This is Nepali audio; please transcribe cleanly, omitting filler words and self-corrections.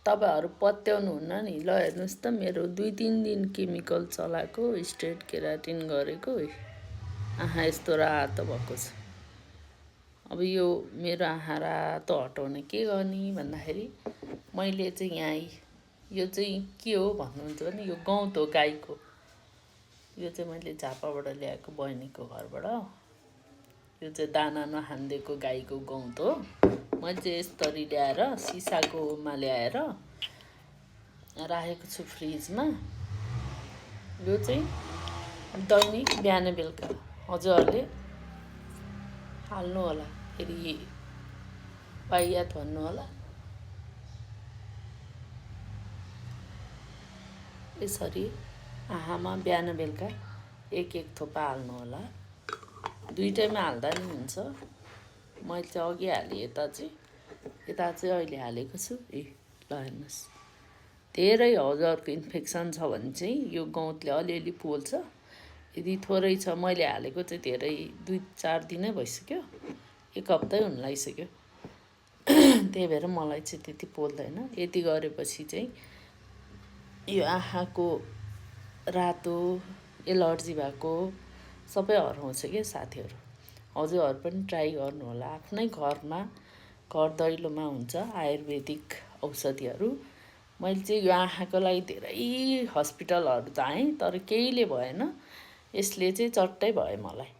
तपाईहरु पत्याउनुहुन्न नि। ल हेर्नुस् त मेरो 2-3 दिन केमिकल चलाएको स्ट्रेट केराटिन गरेको आँखा यस्तो रातो भएको छ। अब यो मेरो आँखा रातो हटाउने के गर्ने भन्दाखेरि मैले चाहिँ यहाँ यो चाहिँ के हो भन्नुहुन्छ भने यो गौत हो गाईको। यो चाहिँ मैले झापाबाट ल्याएको बहिनीको घरबाट। यो चाहिँ दाना नखान्देको गाईको गौत हो। मैले चाहिँ यसरी ल्याएर सिसाकोमा ल्याएर राखेको छु फ्रिजमा। यो चाहिँ दैनिक बिहान बेलुका हजुरहरूले हाल्नु होला। फेरि वाहियात भन्नु होला। यसरी आँखामा बिहान बेलुका एक थोपा हाल्नु होला। दुईटैमा हाल्दा नि हुन्छ। मैले चाहिँ अघि हालेँ यता चाहिँ अहिले हालेको छु। ल हेर्नुहोस्। धेरै हजुरहरूको इन्फेक्सन छ भने चाहिँ यो गौतले अलिअलि पोल्छ। यदि थोरै छ मैले हालेको चाहिँ धेरै 2-4 दिनै भइसक्यो। 1 हप्तै हुन लागिसक्यो। त्यही भएर मलाई चाहिँ त्यति पोल्दैन। यति गरेपछि चाहिँ यो आँखाको रातो एलर्जी भएको सबै हराउँछ के साथीहरु। हजुरहरु पनि ट्राई गर्नु होला। आफ्नै घरमा घर दैलोमा हुन्छ आयुर्वेदिक औषधिहरु। मैले चाहिँ यो आँखाको लागि धेरै हस्पिटलहरु जाएँ तर केहीले भएन। यसले चाहिँ चट्टै भयो मलाई।